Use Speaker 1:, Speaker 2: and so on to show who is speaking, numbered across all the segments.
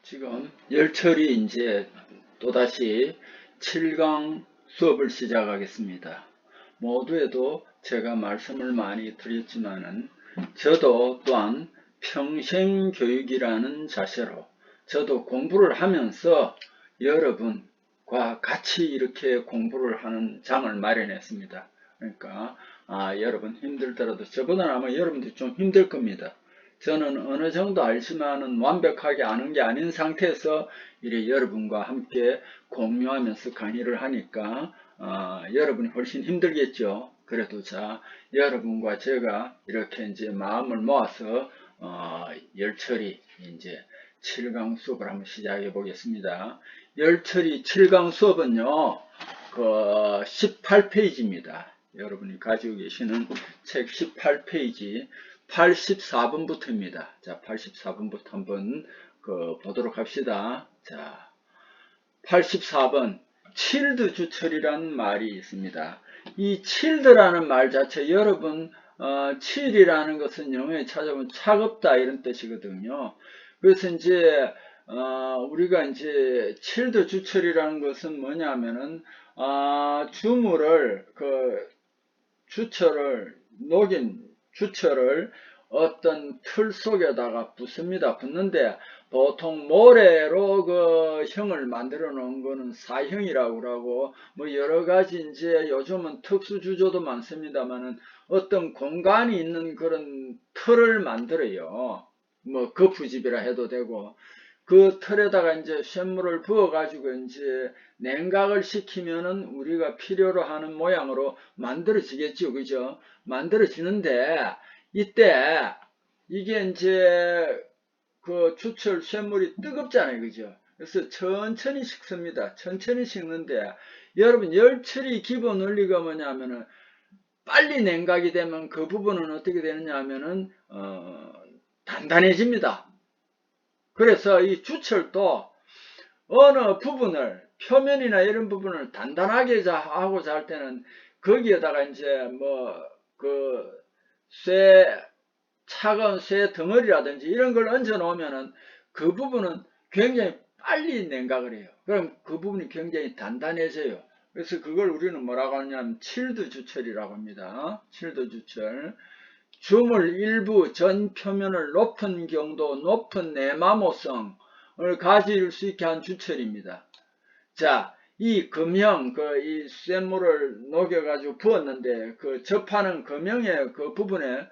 Speaker 1: 지금 열철이 이제 또다시 7강 수업을 시작하겠습니다. 모두에도 제가 말씀을 많이 드렸지만은 저도 또한 평생교육이라는 자세로 저도 공부를 하면서 여러분과 같이 이렇게 공부를 하는 장을 마련했습니다. 그러니까 여러분 힘들더라도 저보다는 아마 여러분들이 좀 힘들 겁니다. 저는 어느 정도 알지만은 완벽하게 아는 게 아닌 상태에서 이래 여러분과 함께 공유하면서 강의를 하니까 여러분이 훨씬 힘들겠죠. 그래도 자, 여러분과 제가 이렇게 이제 마음을 모아서 열처리 이제 7강 수업을 한번 시작해 보겠습니다. 열처리 7강 수업은요, 그 18페이지입니다. 여러분이 가지고 계시는 책 18페이지 84번부터입니다. 자, 84번부터 한번 보도록 합시다. 자, 84번 chilled 주철이라는 말이 있습니다. 이 chilled라는 말 자체 여러분 chill이라는 것은 영어에 찾아보면 차갑다 이런 뜻이거든요. 그래서 이제 우리가 이제 chilled 주철이라는 것은 뭐냐면은 주물을 주철을 녹인 주철을 어떤 틀 속에다가 붓습니다. 붓는데 보통 모래로 그 형을 만들어 놓은 거는 사형이라고 그러고 뭐 여러 가지 이제 요즘은 특수 주조도 많습니다만은 어떤 공간이 있는 그런 틀을 만들어요. 뭐 거푸집이라 해도 되고 그 틀에다가 이제 쇳물을 부어 가지고 이제 냉각을 시키면은 우리가 필요로 하는 모양으로 만들어지겠죠. 그죠? 만들어지는데 이때 이게 이제 그 주철 쇳물이 뜨겁잖아요. 그죠? 그래서 천천히 식습니다. 천천히 식는데 여러분 열처리 기본 원리가 뭐냐면은 빨리 냉각이 되면 그 부분은 어떻게 되느냐 하면은 단단해집니다. 그래서 이 주철도 어느 부분을 표면이나 이런 부분을 단단하게 하고자 할 때는 거기에다가 이제 뭐 차가운 쇠 덩어리라든지 이런 걸 얹어 놓으면은 그 부분은 굉장히 빨리 냉각을 해요. 그럼 그 부분이 굉장히 단단해져요. 그래서 그걸 우리는 뭐라고 하냐면 chilled 주철이라고 합니다. chilled 주철. 주물 일부 전 표면을 높은 경도, 높은 내마모성을 가질 수 있게 한 주철입니다. 자, 이 금형, 이 쇳물을 녹여가지고 부었는데, 접하는 금형의 그 부분에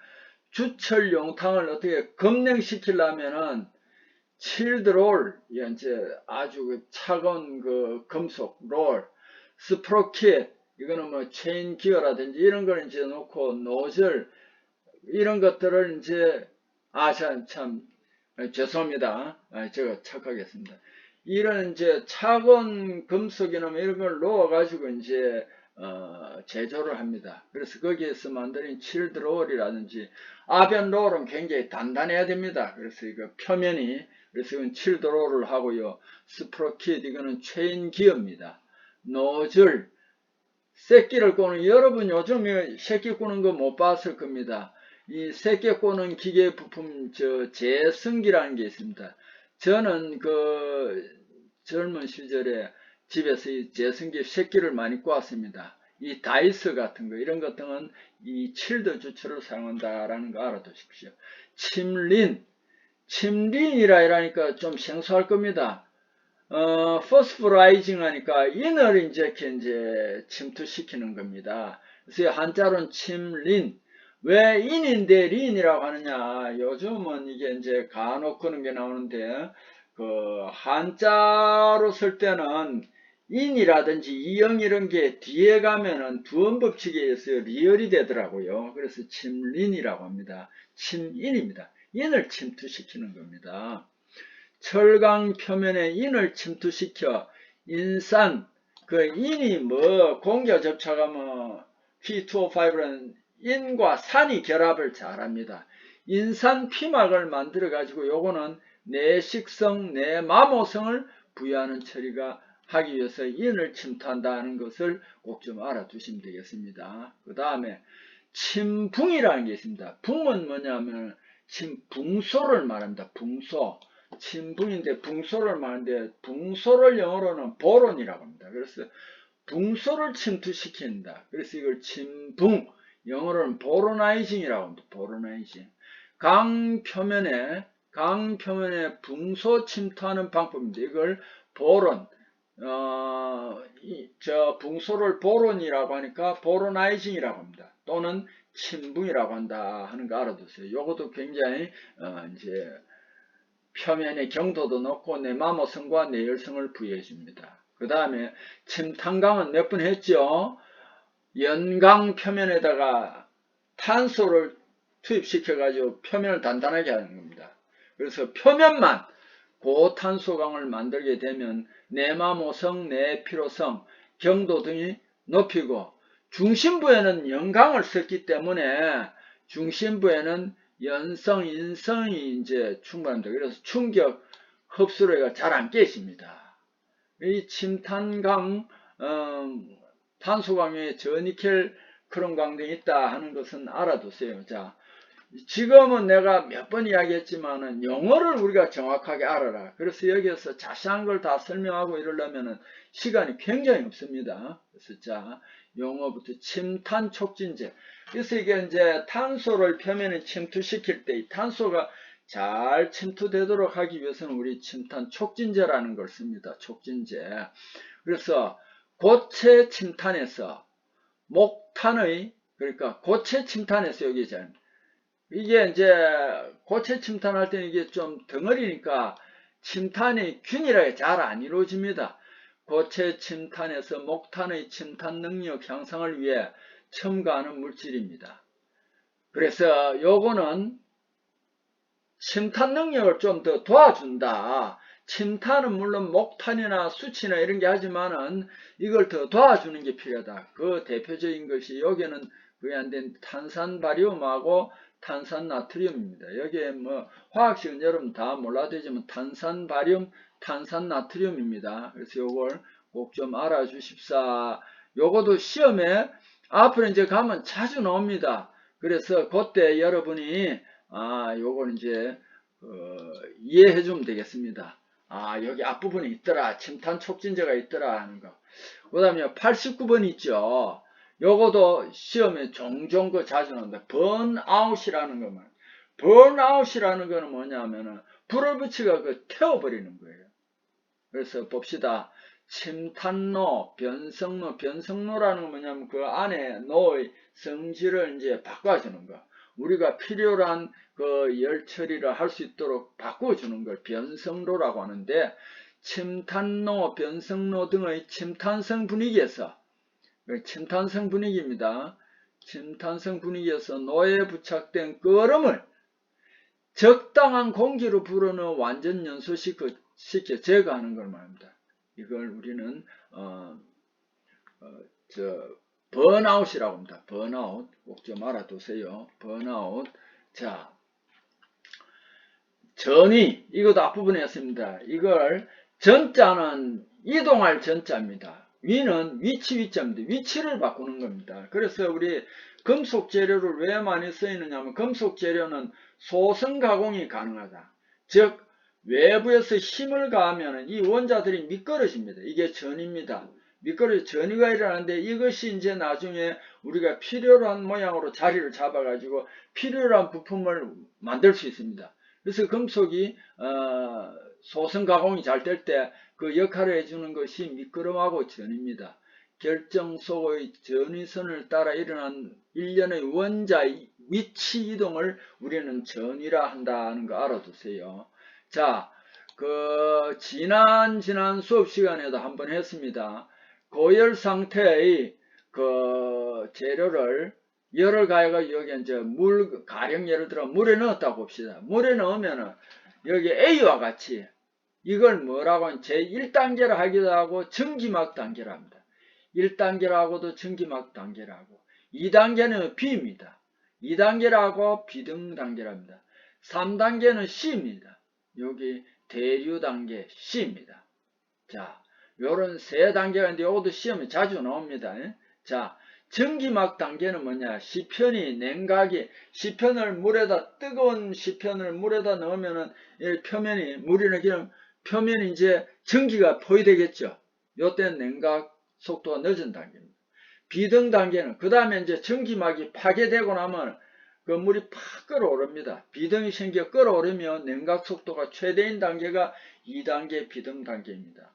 Speaker 1: 주철 용탕을 어떻게 급냉시키려면은, chilled roll, 이제 아주 차가운 금속, 롤, 스프로킷, 이거는 뭐 체인 기어라든지 이런 걸 이제 놓고 노즐, 이런 것들을 이제 참 죄송합니다. 제가 착각했습니다. 이런 이제 차가운 금속이나 이런 걸 넣어 가지고 이제 제조를 합니다. 그래서 거기에서 만드는 chilled roll이라든지 아변 롤은 굉장히 단단해야 됩니다. 그래서 이거 표면이 그래서 이건 chilled roll을 하고요. 스프로킷 이거는 체인 기어입니다. 노즐 새끼를 꼬는 여러분 요즘 새끼 꼬는 거 못 봤을 겁니다. 이 새끼 꼬는 기계 부품 제승기라는 게 있습니다. 저는 젊은 시절에 집에서 이 제승기 새끼를 많이 꼬았습니다. 이 다이스 같은 거 이런 것들은 이 chilled 주철을 사용한다라는 거 알아두십시오. 침린이라 이러니까 좀 생소할 겁니다. 포스포라이징 하니까 인을 이제 침투시키는 겁니다. 그래서 한자로는 침린. 왜 인인데 린이라고 하느냐? 요즘은 이게 이제 간혹 그런 게 나오는데, 한자로 쓸 때는 인이라든지 이영 이런 게 뒤에 가면은 두음 법칙에 의해서 리얼이 되더라고요. 그래서 침린이라고 합니다. 침인입니다. 인을 침투시키는 겁니다. 철강 표면에 인을 침투시켜 인산 인이 뭐 공기와 접촉하면 P2O5는 인과 산이 결합을 잘합니다. 인산 피막을 만들어 가지고 요거는 내식성 내마모성을 부여하는 처리가 하기 위해서 인을 침투한다는 것을 꼭 좀 알아두시면 되겠습니다. 그 다음에 침붕이라는 게 있습니다. 붕은 뭐냐면 침붕소를 말합니다. 붕소. 침붕인데 붕소를 말하는데 붕소를 영어로는 보론이라고 합니다. 그래서 붕소를 침투시킨다. 그래서 이걸 침붕, 영어로는 보로나이징이라고 합니다. 보로나이징. 강 표면에 붕소 침투하는 방법입니다. 이걸 보론, 붕소를 보론이라고 하니까 보로나이징이라고 합니다. 또는 침붕이라고 한다 하는 거 알아두세요. 요것도 굉장히 이제 표면의 경도도 높고 내마모성과 내열성을 부여해 줍니다. 그 다음에 침탄강은 몇 번 했죠. 연강 표면에다가 탄소를 투입시켜 가지고 표면을 단단하게 하는 겁니다. 그래서 표면만 고탄소강을 만들게 되면 내마모성, 내피로성, 경도 등이 높이고 중심부에는 연강을 썼기 때문에 중심부에는 연성, 인성이 이제 충분합니다. 그래서 충격 흡수력이 잘 안 깨집니다. 이 침탄강, 탄소강에 저니켈 크롬강 등이 있다 하는 것은 알아두세요. 자, 지금은 내가 몇 번 이야기했지만은 용어를 우리가 정확하게 알아라. 그래서 여기에서 자세한 걸 다 설명하고 이러려면은 시간이 굉장히 없습니다. 그래서 자, 용어부터 침탄 촉진제. 그래서 이게 이제 탄소를 표면에 침투시킬 때 이 탄소가 잘 침투되도록 하기 위해서는 우리 침탄 촉진제라는 걸 씁니다. 촉진제. 그래서 고체 침탄에서 목탄의, 그러니까 고체 침탄에서 여기 잘 이게 이제 고체 침탄할 때는 이게 좀 덩어리니까 침탄이 균일하게 잘 안 이루어집니다. 고체 침탄에서 목탄의 침탄 능력 향상을 위해 첨가하는 물질입니다. 그래서 요거는 침탄 능력을 좀 더 도와준다. 침탄은 물론 목탄이나 수치나 이런 게 하지만은 이걸 더 도와주는 게 필요하다. 그 대표적인 것이 여기는 그게 안 된 탄산바리움하고 탄산나트륨입니다. 여기에 뭐 화학식은 여러분 다 몰라도 되지만 탄산바리움, 탄산나트륨입니다. 그래서 요걸 꼭 좀 알아주십사. 요거도 시험에 앞으로 이제 가면 자주 나옵니다. 그래서 그때 여러분이 요걸 이제 이해해 주면 되겠습니다. 여기 앞부분에 있더라. 침탄 촉진제가 있더라 하는 거. 그 다음에 89번 있죠. 요거도 시험에 종종 자주 나온다. 번아웃이라는 거만. 번아웃이라는 거는 뭐냐면은 불을 붙이가 태워버리는 거예요. 그래서 봅시다. 침탄노, 변성노라는 건 뭐냐면 그 안에 노의 성질을 이제 바꿔주는 거. 우리가 필요한 그 열 처리를 할 수 있도록 바꿔주는 걸 변성로라고 하는데, 침탄노, 변성노 등의 침탄성 분위기에서, 침탄성 분위기입니다. 침탄성 분위기에서 노에 부착된 끓음을 적당한 공기로 불어넣어 완전 연소시켜 제거하는 걸 말합니다. 이걸 우리는 번아웃이라고 합니다. 번아웃 꼭 좀 알아두세요. 번아웃. 자, 전위 이것도 앞부분에 했습니다. 이걸 전자는 이동할 전자입니다. 위는 위치입니다. 위치를 바꾸는 겁니다. 그래서 우리 금속 재료를 왜 많이 쓰이느냐면 금속 재료는 소성 가공이 가능하다. 즉 외부에서 힘을 가하면 이 원자들이 미끄러집니다. 이게 전입니다. 전이가 일어나는데 이것이 이제 나중에 우리가 필요로 한 모양으로 자리를 잡아가지고 필요로 한 부품을 만들 수 있습니다. 그래서 금속이 소성 가공이 잘 될 때 그 역할을 해주는 것이 미끄럼하고 전입니다. 결정 속의 전위선을 따라 일어난 일련의 원자 위치 이동을 우리는 전위라 한다는 거 알아두세요. 자, 지난 수업 시간에도 한번 했습니다. 고열 상태의 재료를 열을 가해가 여기 이제 가령 예를 들어 물에 넣었다 봅시다. 물에 넣으면은 여기 A와 같이 이걸 뭐라고 하면 제1단계라 하기도 하고 전기막 단계라 합니다. 1단계라고도 전기막 단계라고. 2단계는 B입니다. 2단계라고 비등 단계랍니다. 3단계는 C입니다. 여기 대류 단계 C입니다. 자, 요런 세 단계가 있는데 요것도 시험에 자주 나옵니다. 자, 전기막 단계는 뭐냐? 시편이 냉각이 시편을 물에다 뜨거운 시편을 물에다 넣으면은 이 표면이 물이나 그냥 표면이 이제 전기가 포위되겠죠. 요때는 냉각 속도가 늦은 단계입니다. 비등 단계는 그 다음에 이제 전기막이 파괴되고 나면 그 물이 팍 끓어오릅니다. 비등이 생겨 끓어오르면 냉각 속도가 최대인 단계가 2단계 비등 단계입니다.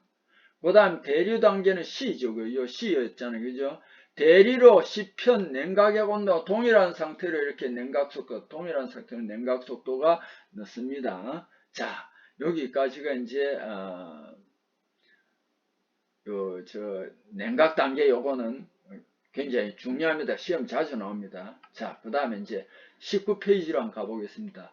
Speaker 1: 그 다음 대류 단계는 C죠. 요 C였잖아요. 그죠? 대리로 시편 냉각의 온도가 동일한 상태로 이렇게 냉각 속도, 동일한 상태로 냉각 속도가 넣습니다. 자, 여기까지가 이제, 냉각 단계 요거는 굉장히 중요합니다. 시험 자주 나옵니다. 자, 그 다음에 이제 19페이지로 한번 가보겠습니다.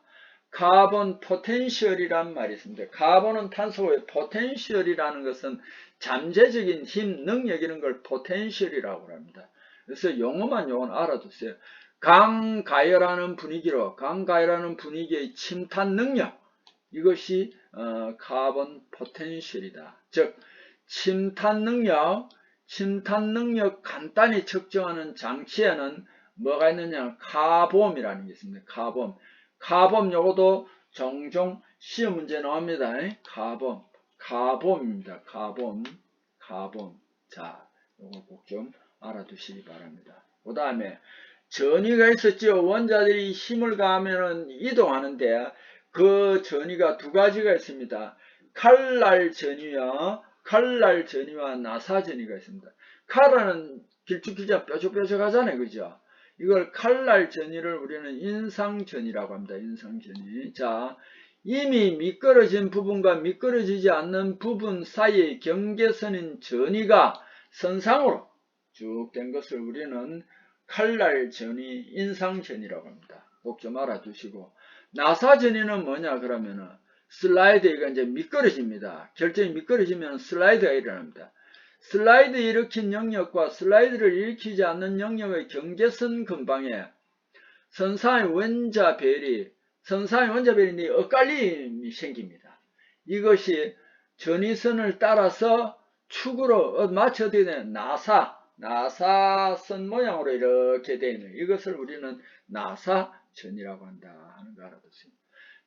Speaker 1: 카본 포텐셜이란 말이 있습니다. 카본은 탄소의 포텐셜이라는 것은 잠재적인 힘, 능력 이런 걸 포텐셜이라고 합니다. 그래서 용어만 요건 알아두세요. 강가열하는 분위기로 강가열하는 분위기의 침탄 능력 이것이 카본 포텐셜이다. 즉 침탄 능력 간단히 측정하는 장치에는 뭐가 있느냐? 카봄이라는 게 있습니다. 카봄 요것도 종종 시험 문제 나옵니다. 카봄입니다. 카봄. 자, 요거 꼭 좀 알아두시기 바랍니다. 그 다음에 전위가 있었죠. 원자들이 힘을 가하면은 이동하는데 그 전위가 두 가지가 있습니다. 칼날 전위와 나사 전위가 있습니다. 칼은 길쭉길쭉 뾰족뾰족하잖아요. 그죠? 이걸 칼날 전위를 우리는 인상전위라고 합니다. 인상전위. 자, 이미 미끄러진 부분과 미끄러지지 않는 부분 사이의 경계선인 전위가 선상으로 쭉 된 것을 우리는 칼날 전위, 인상전위라고 합니다. 꼭 좀 알아두시고. 나사 전위는 뭐냐 그러면은 슬라이드가 이제 미끄러집니다. 결정이 미끄러지면 슬라이드가 일어납니다. 슬라이드 일으킨 영역과 슬라이드를 일으키지 않는 영역의 경계선 근방에 선상의 원자별이 엇갈림이 생깁니다. 이것이 전위선을 따라서 축으로 마치 어떻게 되냐? 나사선 모양으로 이렇게 되어 있는 이것을 우리는 나사전이라고 한다 하는 거 알아두세요.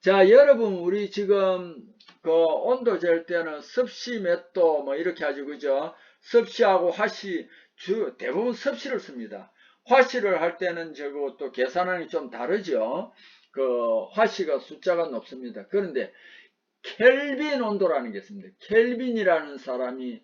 Speaker 1: 자, 여러분, 우리 지금, 온도 잴 때는 습시 몇 도, 뭐, 이렇게 하죠, 그죠? 습시하고 화시, 대부분 습시를 씁니다. 화시를 할 때는 또 계산하는 게 좀 다르죠? 화시가 숫자가 높습니다. 그런데, 켈빈 온도라는 게 있습니다. 켈빈이라는 사람이,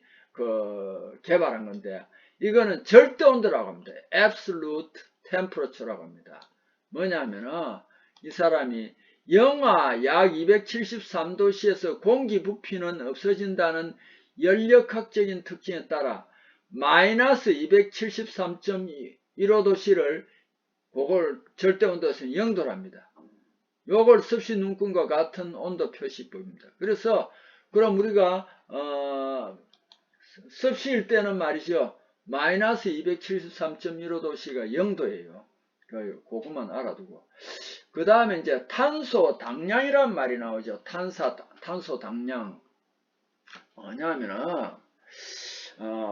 Speaker 1: 개발한 건데, 이거는 절대 온도라고 합니다. Absolute Temperature라고 합니다. 뭐냐면은, 이 사람이, 영하 약 273도씨에서 공기 부피는 없어진다는 연력학적인 특징에 따라 마이너스 273.15도씨를 그걸 절대온도에서 0도로 합니다. 요걸 습시 눈금과 같은 온도 표시법입니다. 그래서 그럼 우리가 습시일 때는 말이죠. 마이너스 273.15도씨가 0도예요. 그것만 알아두고. 그 다음에 이제 탄소 당량이란 말이 나오죠. 탄소 당량. 뭐냐면은,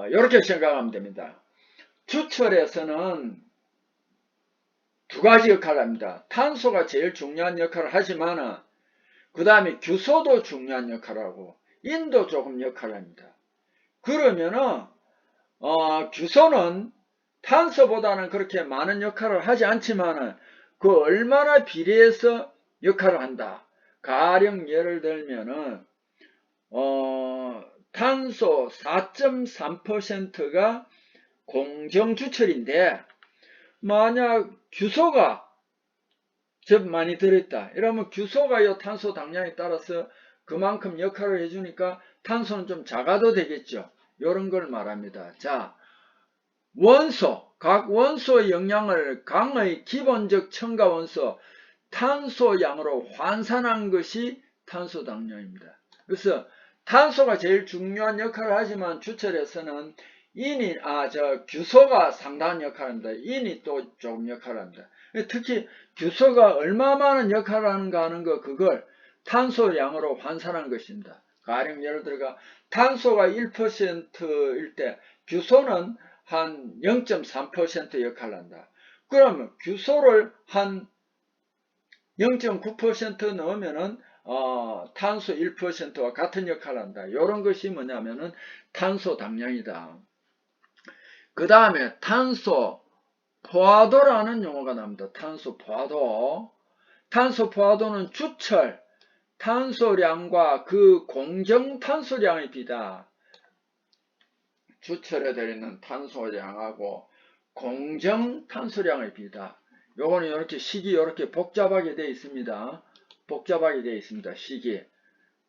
Speaker 1: 이렇게 생각하면 됩니다. 주철에서는 두 가지 역할을 합니다. 탄소가 제일 중요한 역할을 하지만은, 그 다음에 규소도 중요한 역할을 하고, 인도 조금 역할을 합니다. 그러면은, 규소는 탄소보다는 그렇게 많은 역할을 하지 않지만은, 얼마나 비례해서 역할을 한다. 가령 예를 들면은, 탄소 4.3%가 공정주철인데, 만약 규소가 좀 많이 들어있다. 이러면 규소가 이 탄소 당량에 따라서 그만큼 역할을 해주니까 탄소는 좀 작아도 되겠죠. 이런 걸 말합니다. 자, 각 원소의 영향을 강의 기본적 첨가 원소 탄소 양으로 환산한 것이 탄소 당량입니다. 그래서 탄소가 제일 중요한 역할을 하지만 주철에서는 규소가 상당한 역할을 합니다. 인이 또 조금 역할을 합니다. 특히 규소가 얼마 많은 역할을 하는가 하는 그걸 탄소 양으로 환산한 것입니다. 가령 예를 들어 탄소가 1%일 때 규소는 한 0.3% 역할을 한다. 그러면 규소를 한 0.9% 넣으면은 탄소 1%와 같은 역할을 한다. 이런 것이 뭐냐면은 탄소 당량이다. 그 다음에 탄소 포화도라는 용어가 나옵니다. 탄소 포화도. 탄소 포화도는 주철 탄소량과 그 공정 탄소량의 비다. 주철에 들어있는 탄소량하고 공정 탄소량의 비다. 요거는 이렇게 식이 이렇게 복잡하게 되어 있습니다. 복잡하게 되어 있습니다. 식이.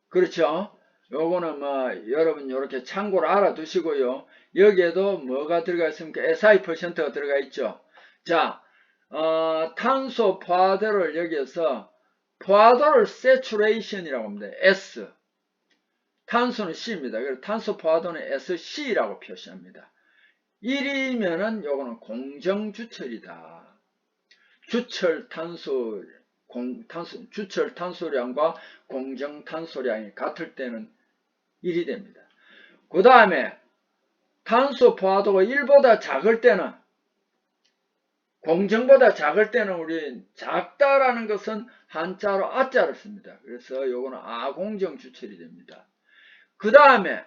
Speaker 1: 그렇죠? 요거는 뭐 여러분 이렇게 참고로 알아두시고요. 여기에도 뭐가 들어가 있습니까? SI%가 들어가 있죠. 자, 탄소 포화도를 여기에서 포화도를 saturation 합니다. S. 탄소는 C입니다. 그래서 탄소 포화도는 SC라고 표시합니다. 1이면은 요거는 공정주철이다. 주철 탄소량과 공정 탄소량이 같을 때는 1이 됩니다. 그 다음에 탄소 포화도가 1보다 작을 때는, 공정보다 작을 때는 우리 작다라는 것은 한자로 아자를 씁니다. 그래서 요거는 아공정 주철이 됩니다. 그 다음에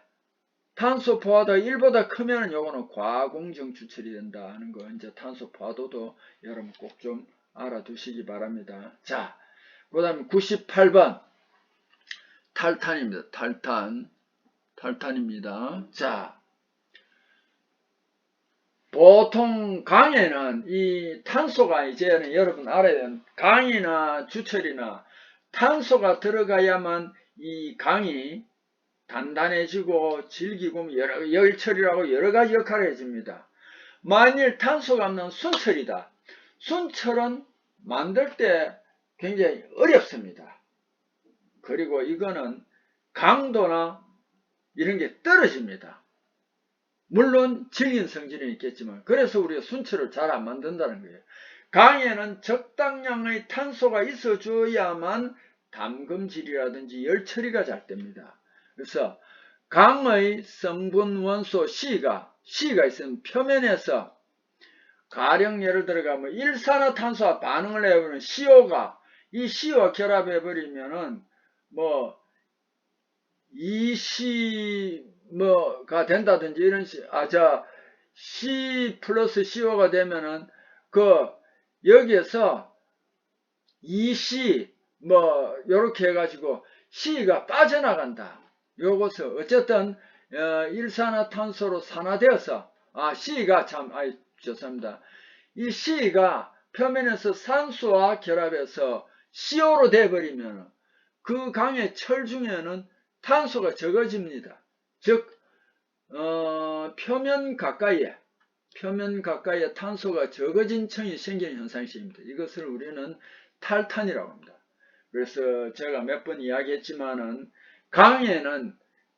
Speaker 1: 탄소 포화도가 1보다 크면 요거는 과공정 주철이 된다 하는 거, 이제 탄소 포화도도 여러분 꼭 좀 알아두시기 바랍니다. 자, 그 다음에 98번 탈탄입니다. 탈탄입니다. 자, 보통 강에는 이 탄소가 이제는 여러분 알아야 되는, 강이나 주철이나 탄소가 들어가야만 이 강이 단단해지고 질기고 열철이라고 여러가지 역할을 해줍니다. 만일 탄소가 없는 순철이다. 순철은 만들 때 굉장히 어렵습니다. 그리고 이거는 강도나 이런 게 떨어집니다. 물론 질긴 성질은 있겠지만, 그래서 우리가 순철을 잘 안 만든다는 거예요. 강에는 적당량의 탄소가 있어줘야만 담금질이라든지 열처리가 잘 됩니다. 그래서 강의 성분 원소 C가 있으면 표면에서 가령 예를 들어가 뭐 일산화탄소와 반응을 해버리면 CO가 이 C와 결합해버리면은 뭐 EC 뭐가 된다든지 이런 C 플러스 CO가 되면은 여기에서 EC 뭐 요렇게 해가지고 C가 빠져나간다. 요것을 어쨌든 일산화탄소로 산화되어서 C가 죄송합니다. 이 C가 표면에서 산소와 결합해서 CO로 돼버리면 그 강의 철 중에는 탄소가 적어집니다. 즉 표면 가까이에 탄소가 적어진 층이 생기는 현상식입니다. 이것을 우리는 탈탄이라고 합니다. 그래서 제가 몇 번 이야기했지만은 강에는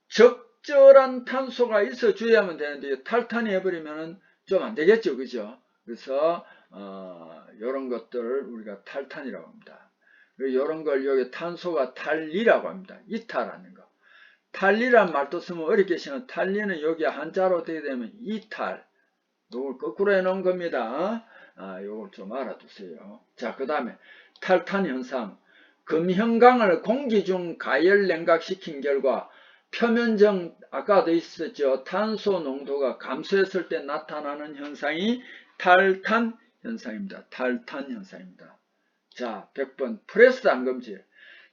Speaker 1: 적절한 탄소가 있어줘야만 되는데 탈탄이 해버리면은 좀 안 되겠죠, 그죠? 그래서 이런 것들을 우리가 탈탄이라고 합니다. 이런 걸 여기 탄소가 탈리라고 합니다. 이탈하는 거. 탈리란 말도 쓰면 어렵게 쓰면 탈리는 여기 한자로 어떻게 되면 이탈. 이걸 거꾸로 해놓은 겁니다. 이걸 좀 알아두세요. 자, 그 다음에 탈탄 현상. 금형강을 공기 중 가열 냉각시킨 결과 표면적 아까도 있었죠. 탄소 농도가 감소했을 때 나타나는 현상이 탈탄 현상입니다. 탈탄 현상입니다. 자, 100번 프레스 담금질.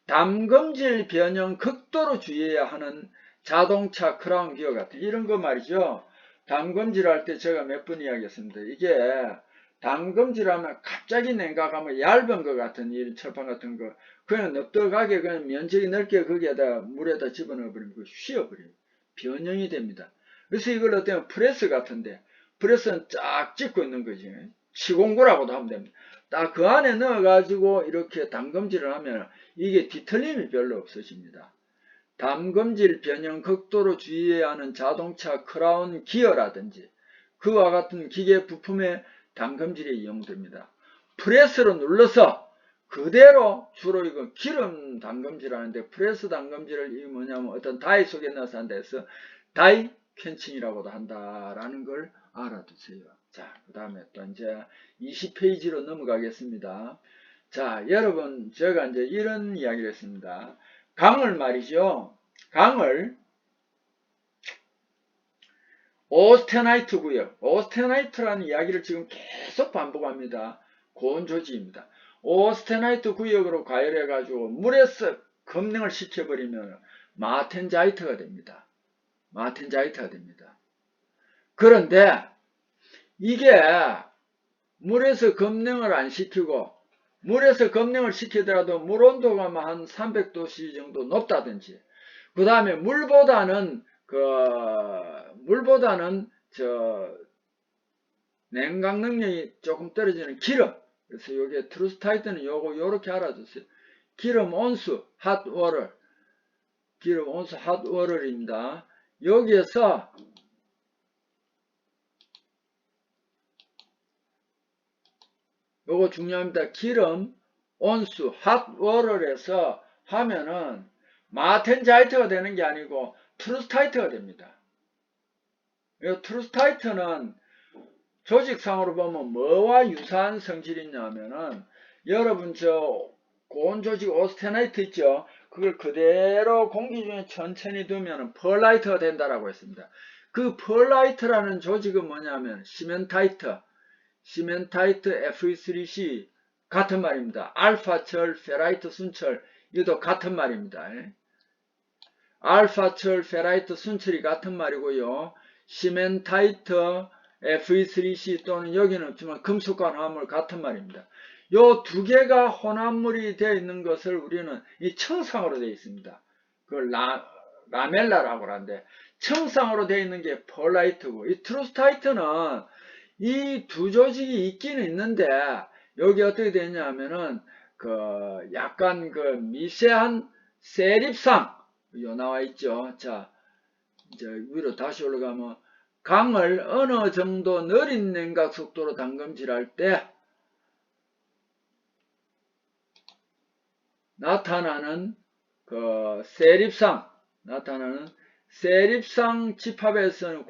Speaker 1: 담금질 변형 극도로 주의해야 하는 자동차 크라운 기어 같은 이런 거 말이죠. 담금질 할 때 제가 몇 번 이야기했습니다. 이게 담금질하면 갑자기 냉각하면 얇은 것 같은 이런 철판 같은 거 그냥 넙떡하게 그냥 면적이 넓게 거기에다 물에다 집어넣어 버리면 휘어버려요. 변형이 됩니다. 그래서 이걸 어때요? 프레스 같은데 프레스는 쫙 찍고 있는 거지. 치공구라고도 하면 됩니다. 딱 그 안에 넣어가지고 이렇게 담금질을 하면 이게 뒤틀림이 별로 없어집니다. 담금질 변형 극도로 주의해야 하는 자동차 크라운 기어라든지 그와 같은 기계 부품에 담금질이 이용됩니다. 프레스로 눌러서 그대로 주로 이거 기름 담금질 하는데 프레스 담금질을 이게 뭐냐면 어떤 다이 속에 넣어서 한다 해서 다이 캔칭이라고도 한다라는 걸 알아두세요. 자, 그 다음에 또 이제 20페이지로 넘어가겠습니다. 자, 여러분, 제가 이제 이런 이야기를 했습니다. 강을 말이죠. 강을 오스테나이트 구역, 오스테나이트라는 이야기를 지금 계속 반복합니다. 고온 조직입니다. 오스테나이트 구역으로 가열해가지고 물에서 급냉을 시켜버리면 마텐자이트가 됩니다. 마텐자이트가 됩니다. 그런데 이게 물에서 급냉을 안 시키고 물에서 급냉을 시키더라도 물 온도가 한 300도씨 정도 높다든지 그 다음에 물보다는 냉각 능력이 조금 떨어지는 기름. 그래서 여기에 트루스타이트는 요렇게 알아두세요. 기름 온수 핫워터, 기름 온수 핫워터입니다. 여기에서 요거 중요합니다. 기름 온수 핫워터에서 하면은 마텐자이트가 되는 게 아니고 트루스타이트가 됩니다. 이 트루스타이트는 조직상으로 보면 뭐와 유사한 성질이냐면은 여러분 고온 조직 오스테나이트 있죠? 그걸 그대로 공기 중에 천천히 두면 펄라이트가 된다라고 했습니다. 그 펄라이트라는 조직은 뭐냐면 시멘타이트 Fe3C 같은 말입니다. 알파철, 페라이트, 순철 이것도 같은 말입니다. 알파철, 페라이트, 순철이 같은 말이고요. 시멘타이트, Fe3C 또는 여기는 없지만 금속과 화합물 같은 말입니다. 요 두 개가 혼합물이 되어 있는 것을 우리는 이 청상으로 되어 있습니다. 그걸 라멜라라고 하는데 청상으로 되어 있는 게 펄라이트고 이 트루스타이트는 이 두 조직이 있기는 있는데 여기 어떻게 되냐면은 약간 미세한 세립상 요 나와 있죠. 자, 이제 위로 다시 올라가면 강을 어느 정도 느린 냉각 속도로 담금질할 때 나타나는 세립상 집합에서는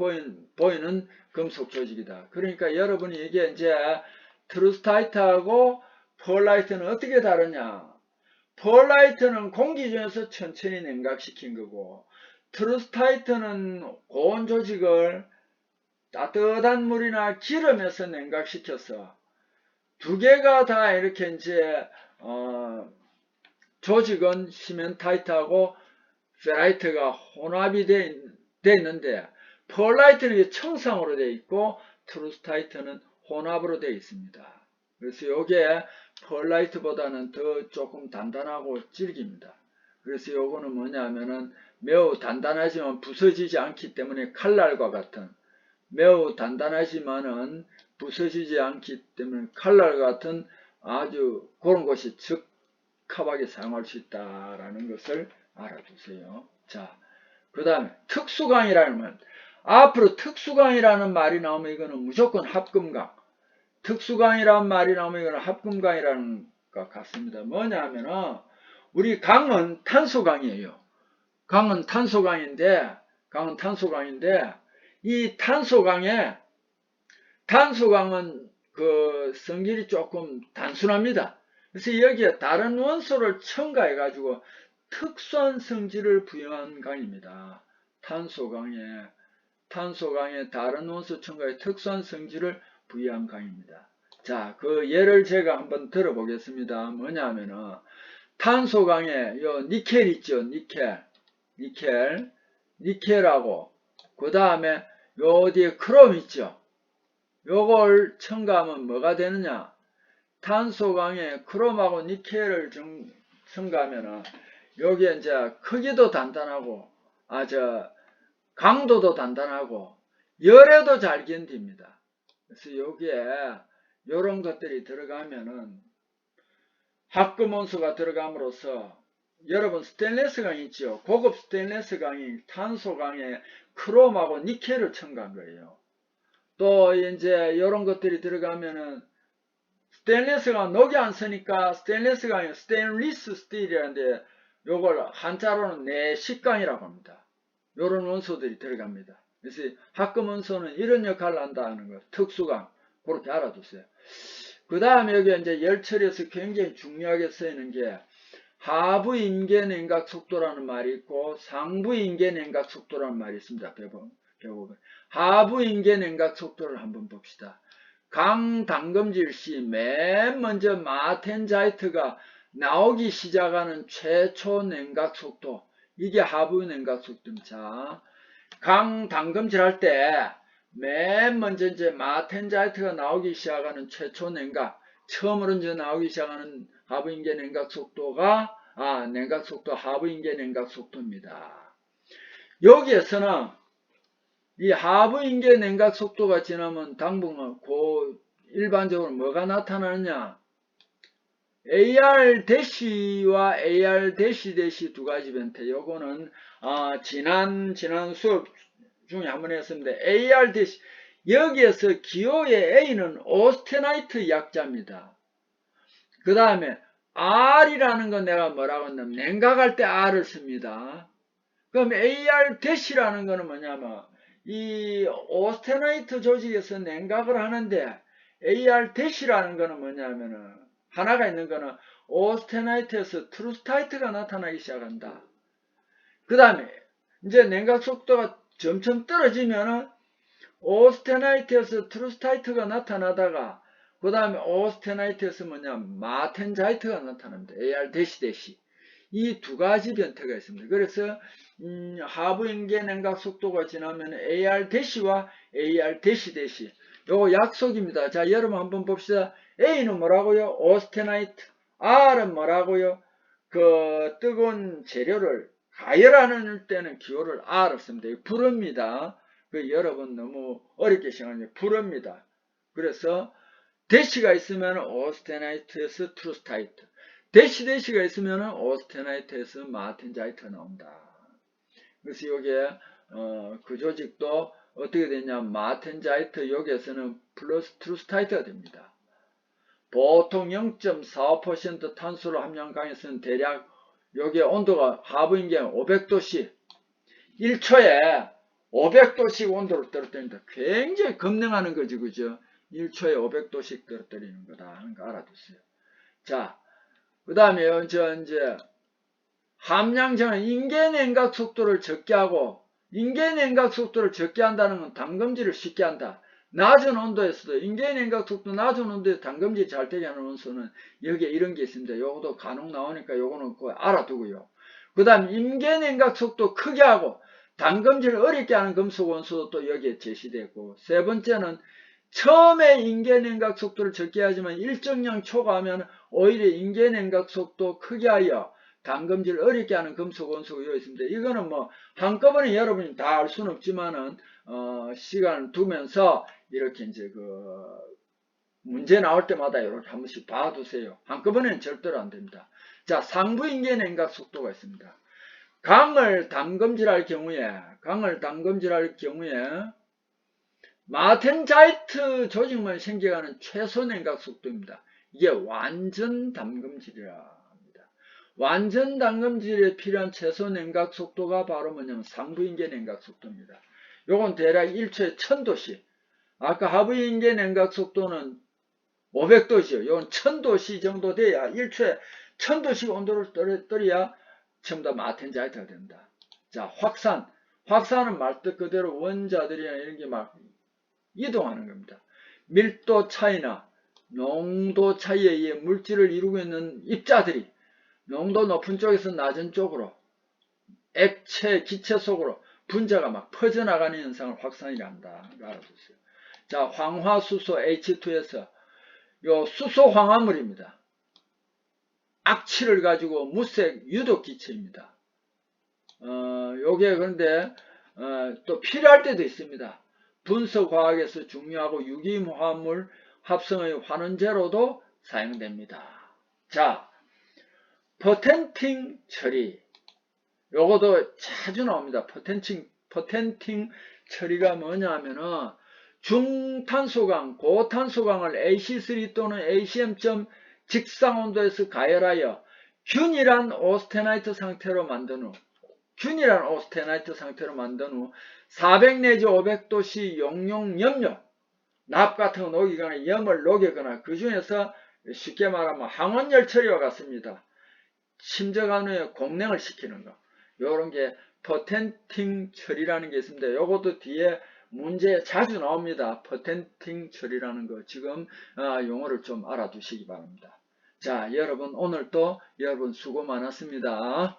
Speaker 1: 보이는 금속 조직이다. 그러니까 여러분이 이게 이제 트루스타이트하고 펄라이트는 어떻게 다르냐? 펄라이트는 공기 중에서 천천히 냉각시킨 거고 트루스타이트는 고온 조직을 따뜻한 물이나 기름에서 냉각시켜서 두 개가 다 이렇게 이제 조직은 시멘타이트하고 페라이트가 혼합이 돼 있는데 펄라이트는 청상으로 되어 있고 트루스타이트는 혼합으로 되어 있습니다. 그래서 이게 펄라이트보다는 더 조금 단단하고 질깁니다. 그래서 요거는 뭐냐면은 매우 단단하지만 부서지지 않기 때문에 칼날과 같은 매우 단단하지만은 부서지지 않기 때문에 칼날과 같은 아주 그런 것이 적합하게 사용할 수 있다라는 것을 알아두세요. 자, 그 다음에 특수강이라는 말. 앞으로 특수강이라는 말이 나오면 이거는 무조건 합금강. 특수강이라는 말이 나오면 이거는 합금강이라는 것 같습니다. 뭐냐면은 우리 강은 탄소강이에요. 강은 탄소강인데 이 탄소강은 성질이 조금 단순합니다. 그래서 여기에 다른 원소를 첨가해 가지고 특수한 성질을 부여한 강입니다. 탄소강에 다른 원소 첨가에 특수한 성질을 부여한 강입니다. 자, 그 예를 제가 한번 들어보겠습니다. 뭐냐면은 탄소강에 요 니켈 있죠. 니켈하고 그 다음에 요 뒤에 크롬 있죠. 요걸 첨가하면 뭐가 되느냐? 탄소강에 크롬하고 니켈을 첨가하면은 여기에 이제 크기도 단단하고 강도도 단단하고 열에도 잘 견딥니다. 그래서 여기에 요런 것들이 들어가면은 합금원소가 들어감으로써 여러분 스테인리스 강 있죠. 고급 스테인리스 강이 탄소 강에 크롬하고 니켈을 첨가한 거예요. 또 이제 이런 것들이 들어가면은 스테인리스가 녹이 안 쓰니까 스테인리스 강에 스테인리스 스틸이라는데 요걸 한자로는 내식강이라고 합니다. 요런 원소들이 들어갑니다. 그래서 합금원소는 이런 역할을 한다는 거, 특수강, 그렇게 알아두세요. 그 다음에 여기 이제 열처리에서 굉장히 중요하게 쓰이는 게 하부 인계 냉각 속도라는 말이 있고 상부 인계 냉각 속도라는 말이 있습니다. 배법은. 하부 인계 냉각 속도를 한번 봅시다. 강담금질 시 맨 먼저 마텐자이트가 나오기 시작하는 최초 냉각 속도, 이게 하부 냉각 속도입니다. 자, 강담금질 할 때 맨 먼저 이제 마텐자이트가 나오기 시작하는 최초 냉각, 처음으로 이제 나오기 시작하는 하부인계 냉각 속도가 냉각 속도 하부인계 냉각 속도입니다. 여기에서는 이 하부인계 냉각 속도가 지나면 당분간 일반적으로 뭐가 나타나느냐? AR-와 AR-- 두 가지 변태. 요거는 지난 수업 중에 한번 했습니다. AR- 여기에서 기호의 A는 오스테나이트 약자입니다. 그 다음에 R이라는 건 내가 뭐라고 했냐면 냉각할 때 R을 씁니다. 그럼 AR-라는 거는 뭐냐면 이 오스테나이트 조직에서 냉각을 하는데 AR-라는 거는 뭐냐면은 하나가 있는 거는 오스테나이트에서 트루스타이트가 나타나기 시작한다. 그 다음에 이제 냉각 속도가 점점 떨어지면은 오스테나이트에서 트루스타이트가 나타나다가 그 다음에 오스테나이트에서 마텐자이트가 나타납니다. AR-. 이 두 가지 변태가 있습니다. 그래서 하부인계 냉각 속도가 지나면 AR-와 AR-. 요거 약속입니다. 자, 여러분 한번 봅시다. A는 뭐라고요? 오스테나이트. R은 뭐라고요? 그 뜨거운 재료를 가열하는 때는 기호를 R을 씁니다. 불어입니다. 여러분 너무 어렵게 생각하면 불어입니다. 그래서 대시가 있으면 오스테나이트에서 트루스타이트, 대시가 있으면 오스테나이트에서 마텐자이트가 나온다. 그래서 여기에 그 조직도 어떻게 되냐, 마텐자이트 여기에서는 플러스 트루스타이트가 됩니다. 보통 0.45% 탄소를 함유한 강에서는 대략 여기에 온도가 하부인계 500도씨 1초에 500도씩 온도를 떨어뜨린다. 굉장히 급능하는 거지, 그죠? 1초에 500도씩 떨어뜨리는 거다 하는 거 알아두세요. 자, 그 다음에 이제 함량정은 인계 냉각 속도를 적게 하고, 인계 냉각 속도를 적게 한다는 건 담금질을 쉽게 한다. 낮은 온도에서도 인계 냉각 속도 낮은 온도에서 담금질 잘 되게 하는 원소는 여기에 이런 게 있습니다. 요것도 간혹 나오니까 요거는 꼭 알아두고요. 그 다음 인계 냉각 속도 크게 하고 담금질을 어렵게 하는 금속 원소도 또 여기에 제시되고, 세 번째는 처음에 인계 냉각 속도를 적게 하지만 일정량 초과하면 오히려 인계 냉각 속도 크게 하여 담금질을 어렵게 하는 금속 원소가 여기 있습니다. 이거는 뭐 한꺼번에 여러분이 다 알 수는 없지만은 시간을 두면서 이렇게 이제 문제 나올 때마다 이렇게 한 번씩 봐두세요. 한꺼번에는 절대로 안 됩니다. 자, 상부 인계 냉각 속도가 있습니다. 강을 담금질할 경우에 마텐자이트 조직만 생겨가는 최소 냉각 속도입니다. 이게 완전 담금질이라 합니다. 완전 담금질에 필요한 최소 냉각 속도가 바로 뭐냐면 상부인계 냉각 속도입니다. 요건 대략 1초에 1000도씨. 아까 하부인계 냉각 속도는 500도씨요. 요건 1000도씨 정도 돼야 1초에 1000도씩 온도를 떨어야 전부 다 마텐자이트가 된다. 자, 확산은 말뜻 그대로 원자들이나 이런 게 막 이동하는 겁니다. 밀도 차이나 농도 차이에 의해 물질을 이루고 있는 입자들이 농도 높은 쪽에서 낮은 쪽으로 액체, 기체 속으로 분자가 막 퍼져나가는 현상을 확산이라 한다. 알아두세요. 자, 황화수소 H2에서 요 수소 황화물입니다. 악취를 가지고 무색 유독 기체입니다. 요게 그런데 또 필요할 때도 있습니다. 분석화학에서 중요하고 유기화합물 합성의 환원제로도 사용됩니다. 자, 퍼텐팅 처리. 요것도 자주 나옵니다. 퍼텐팅 처리가 뭐냐 하면은 중탄소강, 고탄소강을 AC3 또는 ACM 직상온도에서 가열하여 균일한 오스테나이트 상태로 만든 후 균일한 오스테나이트 상태로 만든 후 400 내지 500도씨 용융염료, 납 같은 거 녹이거나 염을 녹이거나 그 중에서 쉽게 말하면 항원열 처리와 같습니다. 침적한 후에 공냉을 시키는 거. 요런 게 퍼텐팅 처리라는 게 있습니다. 요것도 뒤에 문제 자주 나옵니다. 퍼텐팅 처리라는 거 지금 용어를 좀 알아두시기 바랍니다. 자, 여러분 오늘도 여러분 수고 많았습니다.